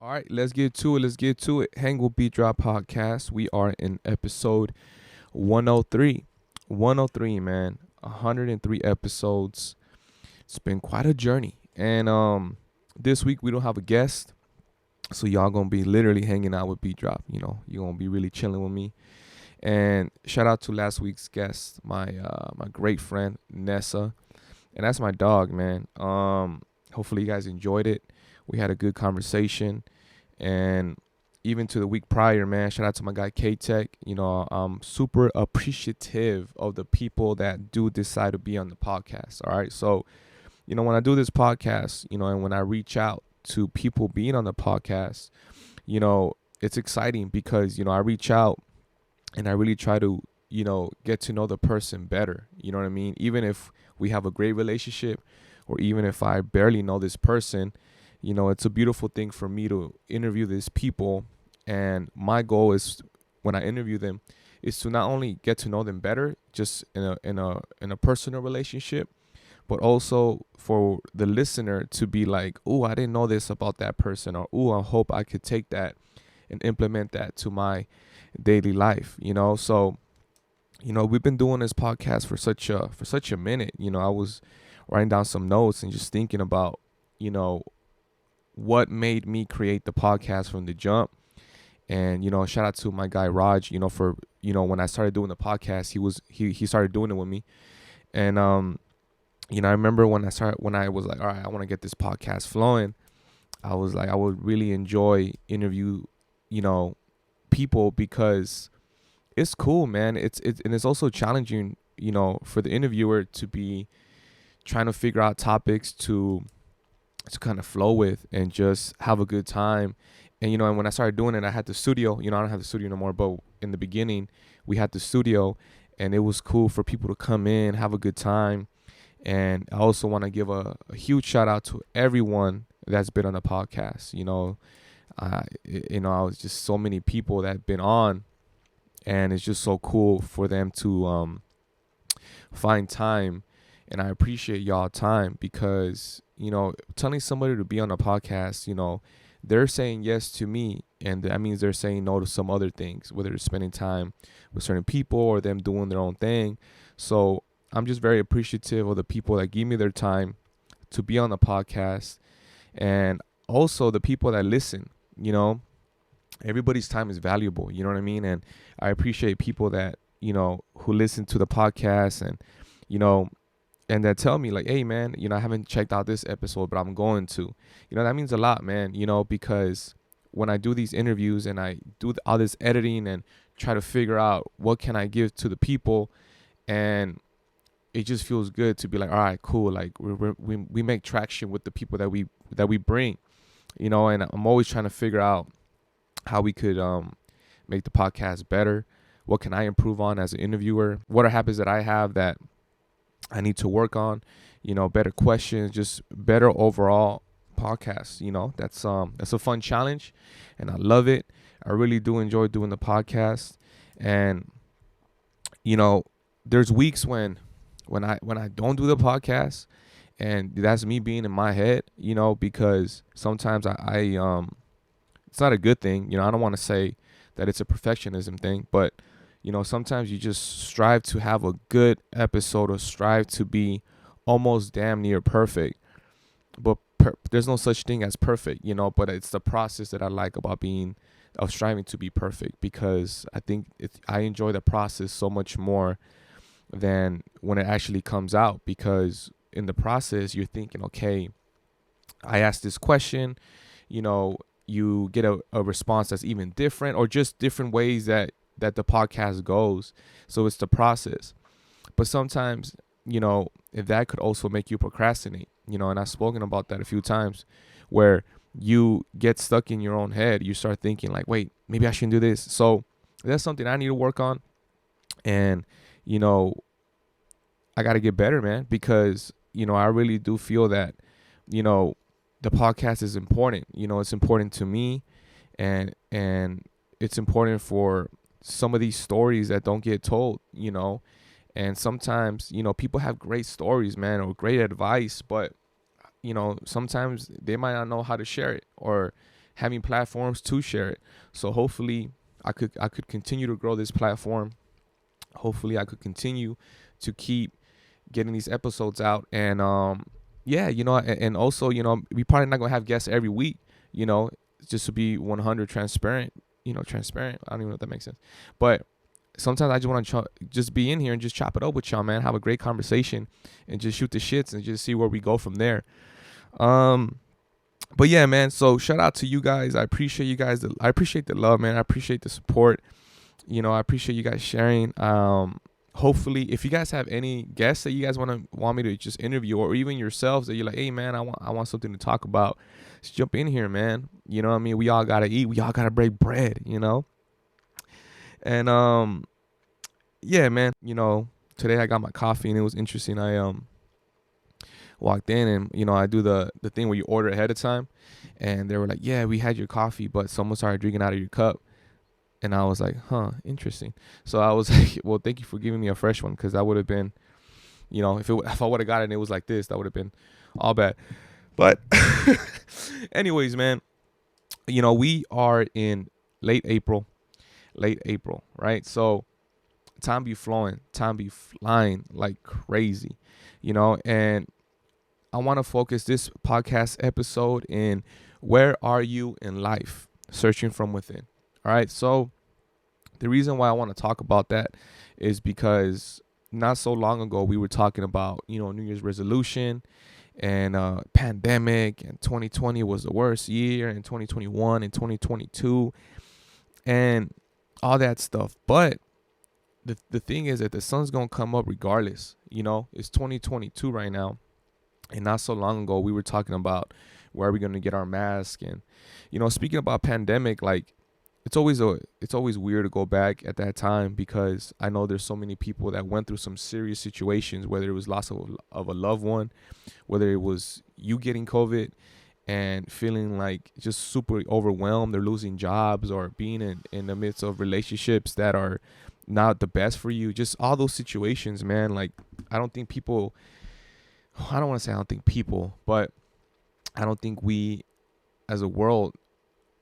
All right, let's get to it. Let's get to it. Hang with Beat Drop Podcast. We are in episode 103. 103, man. 103 episodes. It's been quite a journey. And this week we don't have a guest. So y'all gonna be literally hanging out with Beat Drop. You're gonna be really chilling with me. And shout out to last week's guest, my great friend Nessa. And that's my dog, man. Hopefully you guys enjoyed it. We had a good conversation. And even to the week prior, man, shout out to my guy K-Tech. I'm super appreciative of the people that do decide to be on the podcast. All right. So, when I do this podcast, and when I reach out to people being on the podcast, it's exciting because, I reach out and I really try to, get to know the person better. You know what I mean? Even if we have a great relationship or even if I barely know this person, it's a beautiful thing for me to interview these people. And my goal is when I interview them is to not only get to know them better, just in a personal relationship, but also for the listener to be like, oh, I didn't know this about that person, or oh, I hope I could take that and implement that to my daily life. So we've been doing this podcast for such a minute. I was writing down some notes and just thinking about what made me create the podcast from the jump. And shout out to my guy Raj, for when I started doing the podcast, he started doing it with me. And I remember when I was like, all right, I want to get this podcast flowing. I was like, I would really enjoy interview people because it's cool, man. It's and it's also challenging, for the interviewer to be trying to figure out topics to kind of flow with and just have a good time. And and when I started doing it, I had the studio. I don't have the studio no more, but in the beginning we had the studio, and it was cool for people to come in, have a good time. And I also want to give a huge shout out to everyone that's been on the podcast. I was just so many people that have been on, and it's just so cool for them to find time. And I appreciate y'all time because, telling somebody to be on a podcast, they're saying yes to me. And that means they're saying no to some other things, whether it's spending time with certain people or them doing their own thing. So I'm just very appreciative of the people that give me their time to be on the podcast. And also the people that listen, everybody's time is valuable. You know what I mean? And I appreciate people that, who listen to the podcast and, and that tell me like, hey man, I haven't checked out this episode, but I'm going to, that means a lot, man, because when I do these interviews and I do all this editing and try to figure out what can I give to the people, and it just feels good to be like, all right, cool. Like we make traction with the people that we bring, and I'm always trying to figure out how we could make the podcast better. What can I improve on as an interviewer? What are habits that I have that I need to work on, better questions, just better overall podcasts. That's a fun challenge and I love it. I really do enjoy doing the podcast. And, there's weeks when I don't do the podcast, and that's me being in my head, because sometimes I it's not a good thing. I don't want to say that it's a perfectionism thing, but sometimes you just strive to have a good episode or strive to be almost damn near perfect. But there's no such thing as perfect, but it's the process that I like about striving to be perfect, because I think I enjoy the process so much more than when it actually comes out, because in the process you're thinking, okay, I asked this question, you get a response that's even different, or just different ways that the podcast goes. So it's the process. But sometimes, if that could also make you procrastinate, and I've spoken about that a few times, where you get stuck in your own head. You start thinking like, wait, maybe I shouldn't do this. So that's something I need to work on. And, I got to get better, man, because, I really do feel that, the podcast is important. It's important to me, and it's important for some of these stories that don't get told, and sometimes, people have great stories, man, or great advice, but, sometimes they might not know how to share it, or having platforms to share it. So hopefully I could continue to grow this platform. Hopefully I could continue to keep getting these episodes out. And yeah, and also, we probably not gonna have guests every week, just to be 100 transparent. Transparent. I don't even know if that makes sense. But sometimes I just want to just be in here and just chop it up with y'all, man. Have a great conversation and just shoot the shits and just see where we go from there. But yeah, man. So shout out to you guys. I appreciate you guys. I appreciate the love, man. I appreciate the support. I appreciate you guys sharing. Hopefully, if you guys have any guests that you guys want me to just interview, or even yourselves that you're like, hey man, I want something to talk about, just jump in here, man. You know what I mean? We all gotta eat. We all gotta break bread. And yeah, man. Today I got my coffee and it was interesting. I walked in and I do the thing where you order ahead of time, and they were like, yeah, we had your coffee, but someone started drinking out of your cup. And I was like, huh, interesting. So I was like, well, thank you for giving me a fresh one, because that would have been, if I would have got it and it was like this, that would have been all bad. But anyways, man, we are in late April, right? So time be flowing, time be flying like crazy, and I want to focus this podcast episode in where are you in life, searching from within. All right. So the reason why I want to talk about that is because not so long ago we were talking about, New Year's resolution and pandemic, and 2020 was the worst year, and 2021 and 2022 and all that stuff. But the thing is that the sun's going to come up regardless. It's 2022 right now. And not so long ago we were talking about where are we going to get our mask. And, speaking about pandemic, like, it's always weird to go back at that time, because I know there's so many people that went through some serious situations, whether it was loss of a loved one, whether it was you getting COVID and feeling like just super overwhelmed, or losing jobs, or being in the midst of relationships that are not the best for you. Just all those situations, man. Like, I don't think people, but I don't think we as a world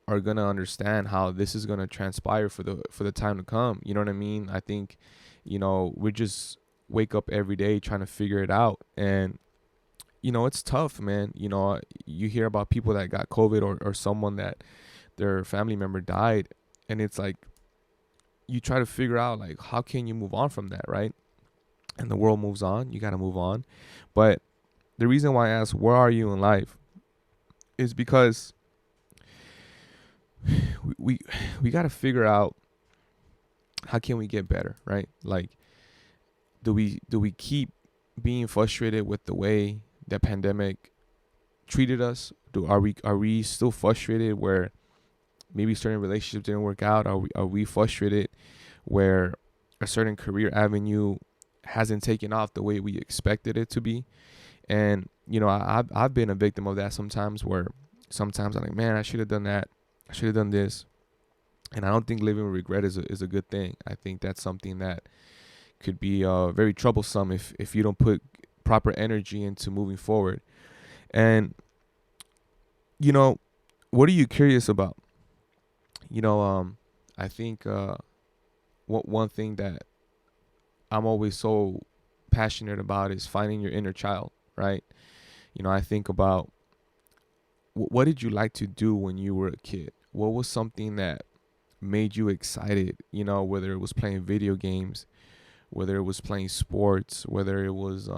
are gonna understand how this is gonna transpire for the time to come. You know what I mean? I think, we just wake up every day trying to figure it out, and it's tough, man. You hear about people that got COVID, or someone that their family member died, and it's like you try to figure out, like, how can you move on from that, right? And the world moves on. You gotta move on. But the reason why I ask where are you in life is because we got to figure out how can we get better, right? Like, do we keep being frustrated with the way the pandemic treated us? Are we still frustrated where maybe certain relationships didn't work out? Are we frustrated where a certain career avenue hasn't taken off the way we expected it to be? And I've been a victim of that sometimes, where sometimes I'm like, man, I should have done that. I should have done this. And I don't think living with regret is a good thing. I think that's something that could be very troublesome if you don't put proper energy into moving forward. And, what are you curious about? I think one thing that I'm always so passionate about is finding your inner child, right? I think about, what did you like to do when you were a kid? What was something that made you excited? Whether it was playing video games, whether it was playing sports, whether it was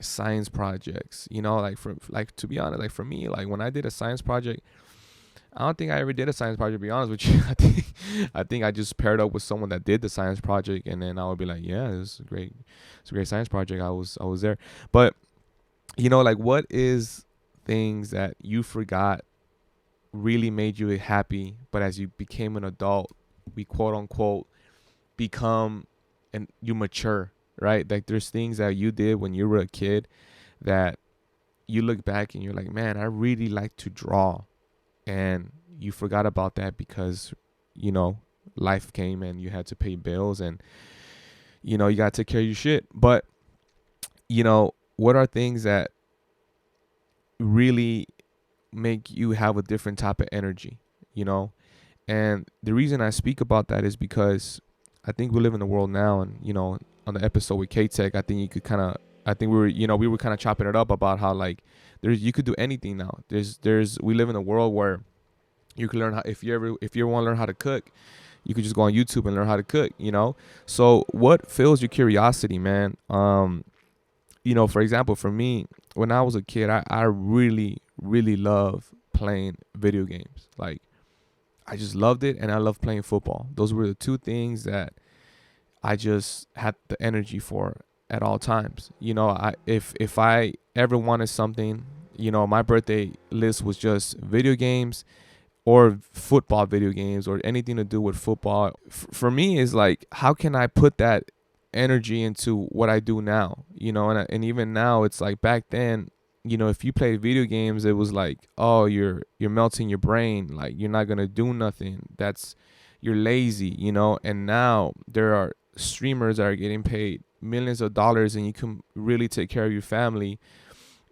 science projects. To be honest, like for me, like when I did a science project, I don't think I ever did a science project, to be honest with you. I think I just paired up with someone that did the science project, and then I would be like, yeah, it's a great science project. I was there. But like, what is things that you forgot really made you happy, but as you became an adult, we quote unquote become, and you mature, right? Like, there's things that you did when you were a kid that you look back and you're like, man, I really like to draw, and you forgot about that because life came and you had to pay bills, and you got to take care of your shit. But what are things that really make you have a different type of energy, you know? And the reason I speak about that is because I think we live in the world now, and on the episode with K-Tech, I think you could kind of, I think we were kind of chopping it up about how like you could do anything now. We live in a world where you can learn how, if you ever want to learn how to cook, you could just go on YouTube and learn how to cook, So what fills your curiosity, man? For example, for me, when I was a kid, I really, really love playing video games. Like, I just loved it, and I loved playing football. Those were the two things that I just had the energy for at all times. If I ever wanted something, my birthday list was just video games or football video games or anything to do with football. For me, is like, how can I put that energy into what I do now? And even now, it's like back then, if you played video games, it was like, oh, you're melting your brain, like you're not gonna do nothing. You're lazy, And now there are streamers that are getting paid millions of dollars, and you can really take care of your family,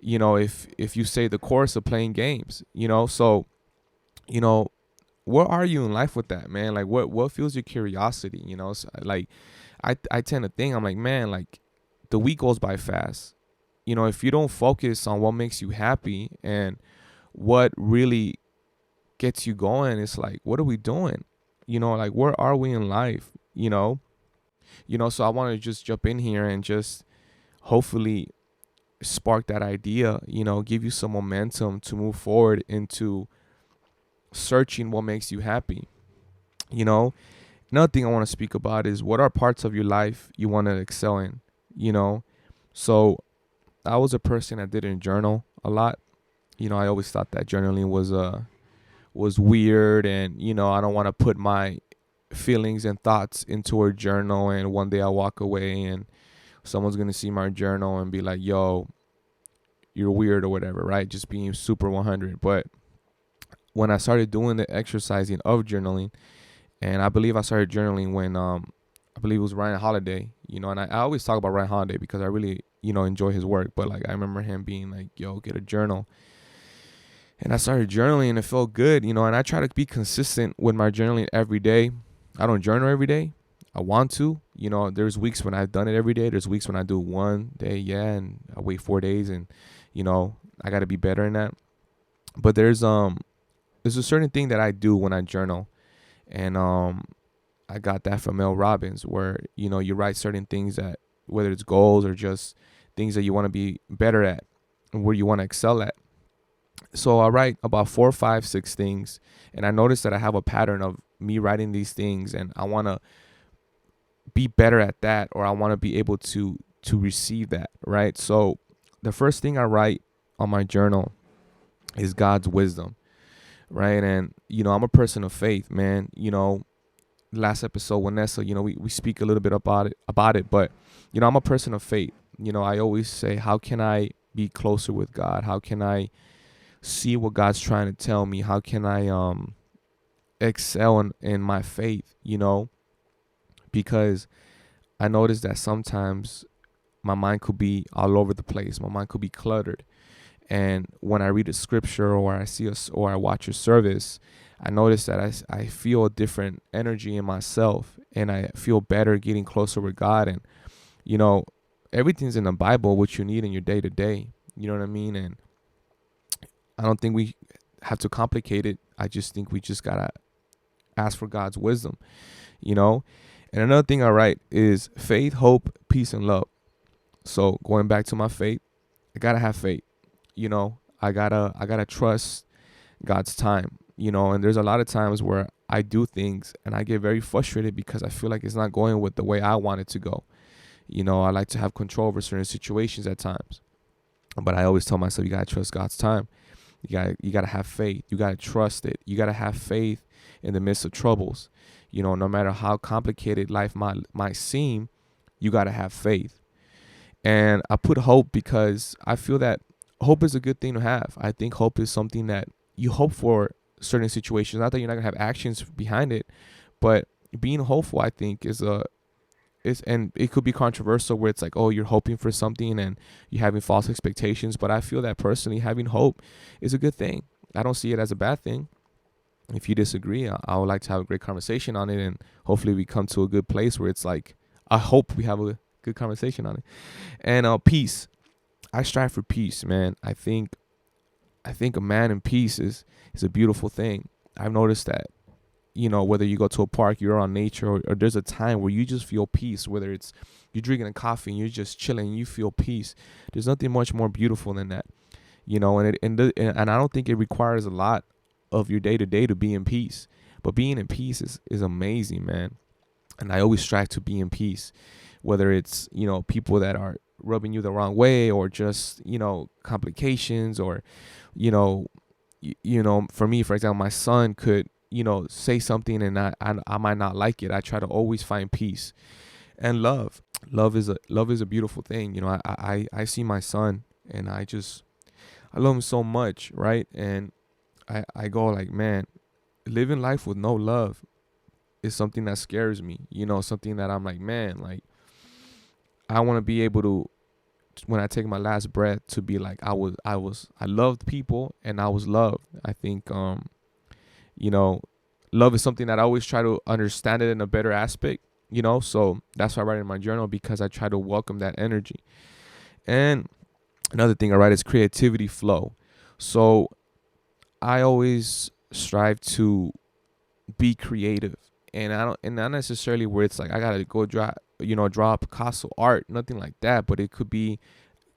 if you stay the course of playing games, So, where are you in life with that, man? Like, what fuels your curiosity? So, like, I tend to think, I'm like, man, like, the week goes by fast. If you don't focus on what makes you happy and what really gets you going, it's like, what are we doing? Like, where are we in life? So I want to just jump in here and just hopefully spark that idea, give you some momentum to move forward into searching what makes you happy. Another thing I want to speak about is, what are parts of your life you want to excel in? So I was a person that didn't journal a lot. I always thought that journaling was weird, and I don't want to put my feelings and thoughts into a journal, and one day I walk away and someone's gonna see my journal and be like, yo, you're weird or whatever, right? Just being super 100. But when I started doing the exercising of journaling, and I believe I started journaling when I believe it was Ryan Holiday, and I always talk about Ryan Holiday because I really, enjoy his work. But like, I remember him being like, yo, get a journal. And I started journaling, and it felt good, and I try to be consistent with my journaling every day. I don't journal every day. I want to, there's weeks when I've done it every day. There's weeks when I do one day, and I wait 4 days, and, I got to be better in that. But there's a certain thing that I do when I journal, and I got that from Mel Robbins, where, you write certain things that, whether it's goals or just things that you want to be better at and where you want to excel at. So I write about 4, 5, 6 things, and I notice that I have a pattern of me writing these things, and I want to be better at that, or I want to be able to receive that, right? So the first thing I write on my journal is God's wisdom, right? And I'm a person of faith, man. Last episode, Vanessa, we speak a little bit about it, but I'm a person of faith. I always say, how can I be closer with God? How can I see what God's trying to tell me? How can I excel in my faith? Because I notice that sometimes my mind could be all over the place. My mind could be cluttered. And when I read a scripture, or I see or I watch a service, I notice that I feel a different energy in myself, and I feel better getting closer with God. And, everything's in the Bible, what you need in your day to day. You know what I mean? And I don't think we have to complicate it. I just think we just got to ask for God's wisdom, And another thing I write is faith, hope, peace, and love. So going back to my faith, I got to have faith. I gotta trust God's time, and there's a lot of times where I do things and I get very frustrated because I feel like it's not going with the way I want it to go. I like to have control over certain situations at times, but I always tell myself, you gotta trust God's time. You gotta have faith. You gotta trust it. You gotta have faith in the midst of troubles. No matter how complicated life might seem, you gotta have faith. And I put hope because I feel that hope is a good thing to have. I think hope is something that you hope for certain situations. Not that you're not gonna have actions behind it, but being hopeful, I think, and it could be controversial where it's like, oh, you're hoping for something and you're having false expectations. But I feel that personally, having hope is a good thing. I don't see it as a bad thing. If you disagree, I would like to have a great conversation on it, and hopefully we come to a good place where it's like, I hope we have a good conversation on it. And peace. I strive for peace, man. I think a man in peace is a beautiful thing. I've noticed that, whether you go to a park, you're on nature, or there's a time where you just feel peace, whether it's you're drinking a coffee and you're just chilling and you feel peace. There's nothing much more beautiful than that, and I don't think it requires a lot of your day to day to be in peace. But being in peace is amazing, man. And I always strive to be in peace, whether it's, people that are rubbing you the wrong way, or just, complications, or, for me, for example, my son could, say something, and I might not like it. I try to always find peace and love. Love is a beautiful thing. I see my son, and I love him so much, right? And I go like, man, living life with no love is something that scares me. Something that I'm like, man, like, I want to be able to, when I take my last breath, to be like, I loved people and I was loved. I think, love is something that I always try to understand it in a better aspect, so that's why I write in my journal, because I try to welcome that energy. And another thing I write is creativity flow. So I always strive to be creative, and not necessarily where it's like I gotta go draw Picasso art, nothing like that. But it could be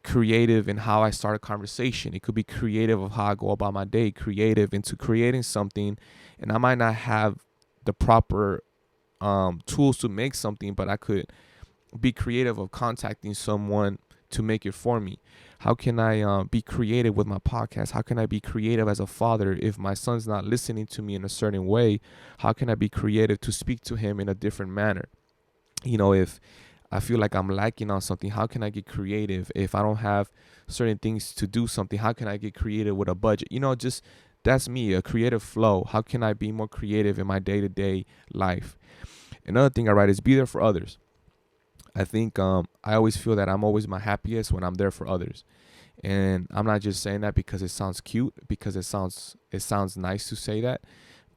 creative in how I start a conversation. It could be creative of how I go about my day, creative into creating something. And I might not have the proper tools to make something, but I could be creative of contacting someone to make it for me. How can I be creative with my podcast? How can I be creative as a father if my son's not listening to me in a certain way? How can I be creative to speak to him in a different manner? If I feel like I'm lacking on something, how can I get creative? If I don't have certain things to do something, how can I get creative with a budget? Just that's me, a creative flow. How can I be more creative in my day-to-day life? Another thing I write is be there for others. I think I always feel that I'm always my happiest when I'm there for others. And I'm not just saying that because it sounds cute, because it sounds nice to say that,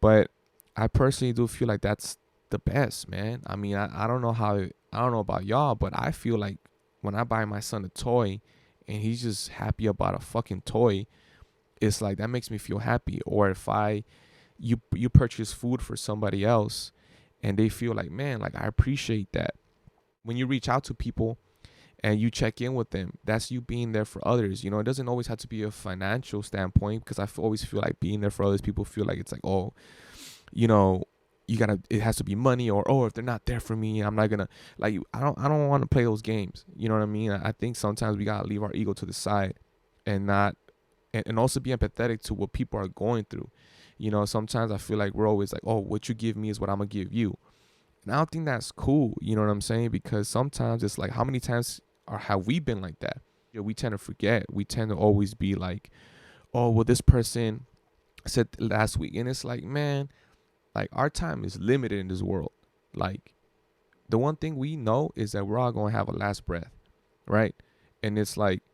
but I personally do feel like that's the best, man. I mean, I don't know about y'all, but I feel like when I buy my son a toy and he's just happy about a fucking toy, it's like that makes me feel happy. Or if you purchase food for somebody else and they feel like, man, like I appreciate that. When you reach out to people and you check in with them, that's you being there for others. It doesn't always have to be a financial standpoint, because I always feel like being there for others, people feel like it's like, oh, it has to be money, or, oh, if they're not there for me, I'm not gonna, like, I don't want to play those games. You know what I mean? I think sometimes we gotta leave our ego to the side and not, and also be empathetic to what people are going through. Sometimes I feel like we're always like, oh, what you give me is what I'm gonna give you. And I don't think that's cool. You know what I'm saying? Because sometimes it's like, how many times have we been like that? We tend to forget. We tend to always be like, oh, well, this person said last week. And it's like, man, like, our time is limited in this world. Like, the one thing we know is that we're all going to have a last breath, right? And it's like,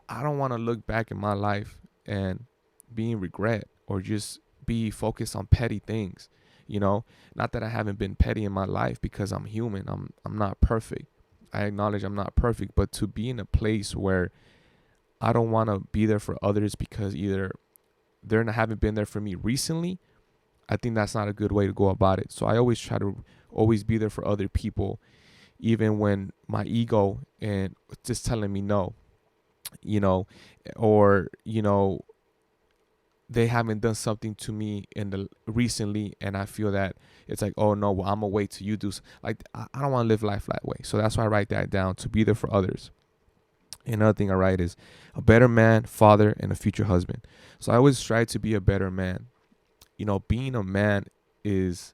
I don't want to look back in my life and be in regret, or just be focused on petty things. Not that I haven't been petty in my life, because I'm human. I'm not perfect. I acknowledge I'm not perfect, but to be in a place where I don't want to be there for others because either haven't been there for me recently, I think that's not a good way to go about it. So I always try to always be there for other people, even when my ego and just telling me no, or, they haven't done something to me recently, and I feel that it's like, oh no, well, I'm gonna wait till you do. Like, I don't want to live life that way. So that's why I write that down, to be there for others. Another thing I write is a better man, father, and a future husband. So I always try to be a better man. Being a man is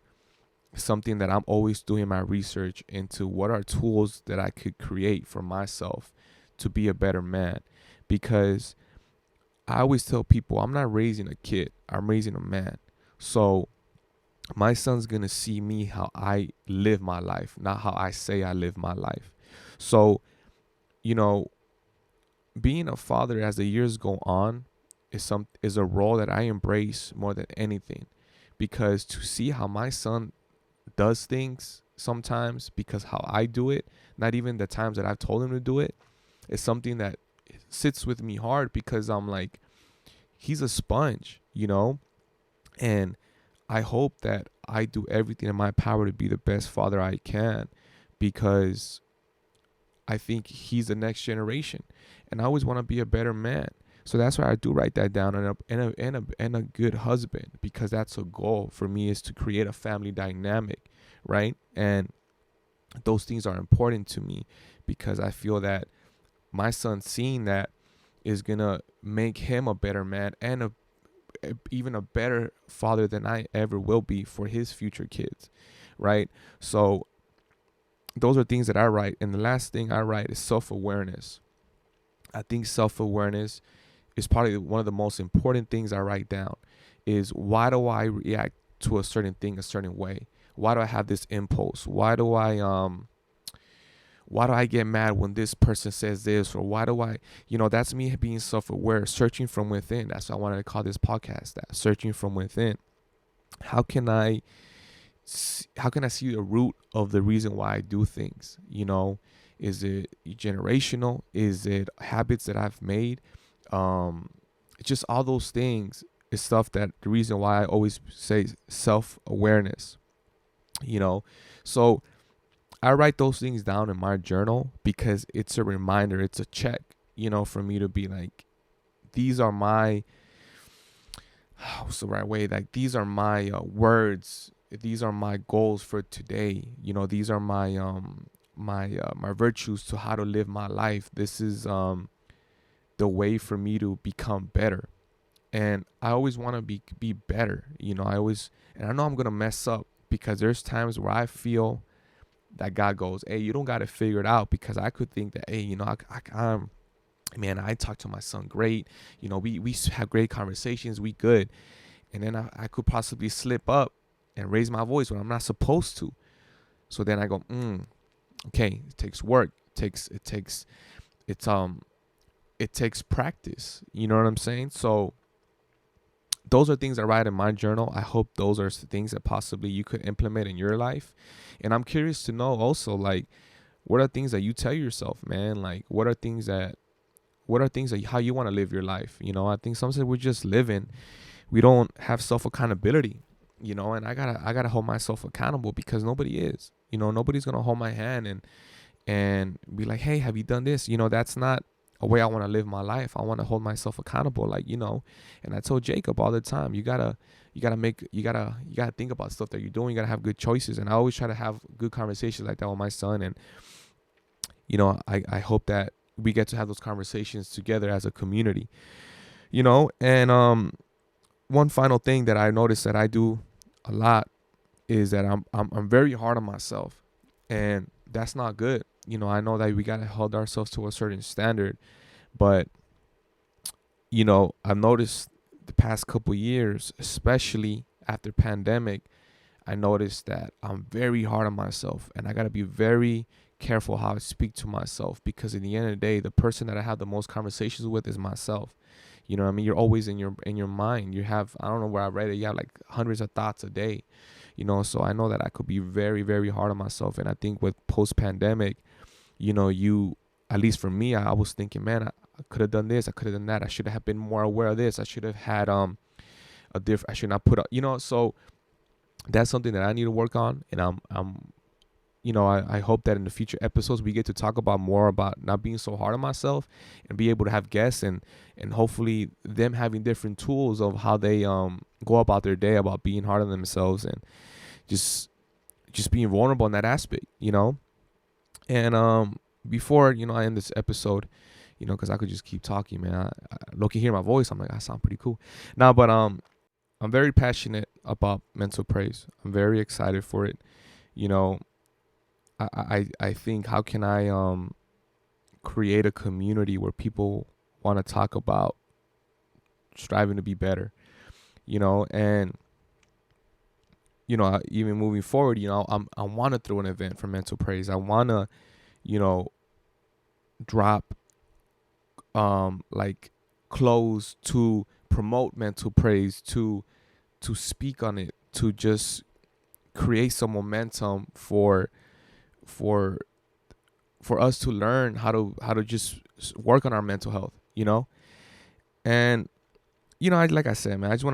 something that I'm always doing my research into. What are tools that I could create for myself to be a better man? Because I always tell people, I'm not raising a kid, I'm raising a man. So my son's going to see me how I live my life, not how I say I live my life. So, being a father as the years go on, is a role that I embrace more than anything, because to see how my son does things sometimes, because how I do it, not even the times that I've told him to do it, is something that sits with me hard, because I'm like, he's a sponge, and I hope that I do everything in my power to be the best father I can, because I think he's the next generation, and I always want to be a better man. So that's why I do write that down, and a good husband, because that's a goal for me, is to create a family dynamic, right? And those things are important to me, because I feel that my son seeing that is gonna make him a better man, and even a better father than I ever will be for his future kids, right? So those are things that I write. And the last thing I write is self-awareness. I think self-awareness is probably one of the most important things I write down. Is, why do I react to a certain thing a certain way? Why do I have this impulse? Why do I get mad when this person says this? Or why do I, that's me being self-aware, searching from within. That's why I wanted to call this podcast that, searching from within. How can I see the root of the reason why I do things? Is it generational? Is it habits that I've made? Just all those things is stuff that the reason why I always say self-awareness, so I write those things down in my journal, because it's a reminder, it's a check, for me to be like, these are my, what's the right way? Like, these are my words. These are my goals for today. These are my my virtues to how to live my life. This is the way for me to become better. And I always want to be better. And I know I'm gonna mess up, because there's times where I feel that God goes, hey, you don't got to figure it out, because I could think that, hey, man, I talk to my son great. We have great conversations. We good. And then I could possibly slip up and raise my voice when I'm not supposed to. So then I go, okay, it takes work. It takes practice. You know what I'm saying? So those are things I write in my journal. I hope those are things that possibly you could implement in your life. And I'm curious to know also, like, what are things that you tell yourself, man? Like, what are things that how you want to live your life? I think sometimes we're just living. We don't have self accountability, and I gotta hold myself accountable, because nobody is, nobody's going to hold my hand and be like, hey, have you done this? That's not a way I want to live my life. I want to hold myself accountable, like, and I told Jacob all the time, you gotta think about stuff that you're doing. You gotta have good choices. And I always try to have good conversations like that with my son. And, I hope that we get to have those conversations together as a community, and, one final thing that I noticed that I do a lot is that I'm very hard on myself, and that's not good. I know that we gotta hold ourselves to a certain standard, but I've noticed the past couple years, especially after pandemic, I noticed that I'm very hard on myself, and I gotta be very careful how I speak to myself, because in the end of the day, the person that I have the most conversations with is myself. You know what I mean? You're always in your mind. You have, I don't know where I read it, you have like hundreds of thoughts a day, so I know that I could be very, very hard on myself. And I think with post-pandemic, at least for me, I was thinking, man, I could have done this, I could have done that, I should have been more aware of this, I should have had I should not put so that's something that I need to work on. And I hope that in the future episodes we get to talk about more about not being so hard on myself, and be able to have guests and hopefully them having different tools of how they go about their day, about being hard on themselves, and just being vulnerable in that aspect, And before I end this episode, because I could just keep talking, man. I look, you hear my voice, I'm like, I sound pretty cool now, but I'm very passionate about mental praise. I'm very excited for it. I think, how can I create a community where people want to talk about striving to be better, and even moving forward, I want to throw an event for mental praise. I want to drop like close to promote mental praise, to speak on it, to just create some momentum for for us to learn how to just work on our mental health. And like I said, man, I just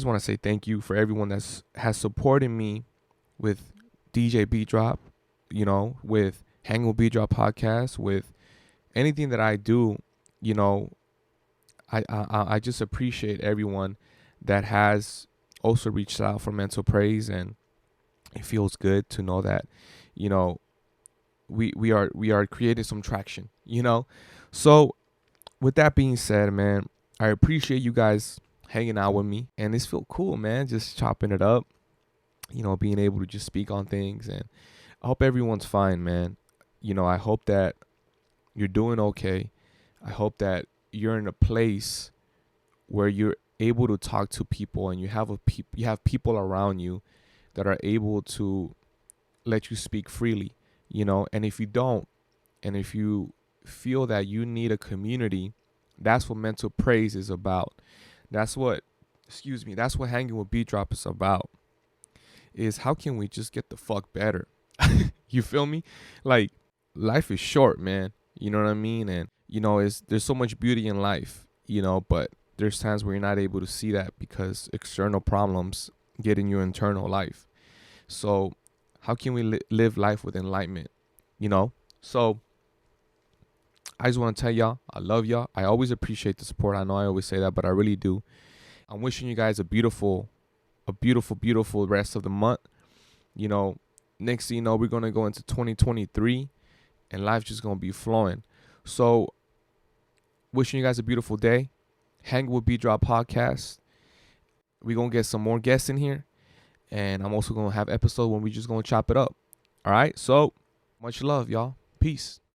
want to say thank you for everyone that's has supported me with DJ Beat Drop, with Hang with Beat Drop podcast, with anything that I do. you know I just appreciate everyone that has also reached out for mental praise, and it feels good to know that you know we are creating some traction. So with that being said, man, I appreciate you guys hanging out with me, and it's feel cool, man, just chopping it up, being able to just speak on things. And I hope everyone's fine, man. I hope that you're doing okay. I hope that you're in a place where you're able to talk to people, and you have people around you that are able to let you speak freely. And if you don't, and if you feel that you need a community, that's what mental praise is about. That's what, that's what hanging with Beat Drop is about. Is how can we just get the fuck better? You feel me? Like, life is short, man. You know what I mean? And there's so much beauty in life, but there's times where you're not able to see that because external problems get in your internal life. So how can we live life with enlightenment? So I just want to tell y'all, I love y'all. I always appreciate the support. I know I always say that, but I really do. I'm wishing you guys a beautiful, beautiful rest of the month. Next thing you know, we're going to go into 2023, and life's just going to be flowing. So wishing you guys a beautiful day. Hang with Beat Drop podcast. We're going to get some more guests in here, and I'm also going to have episodes when we just going to chop it up. All right. So much love, y'all. Peace.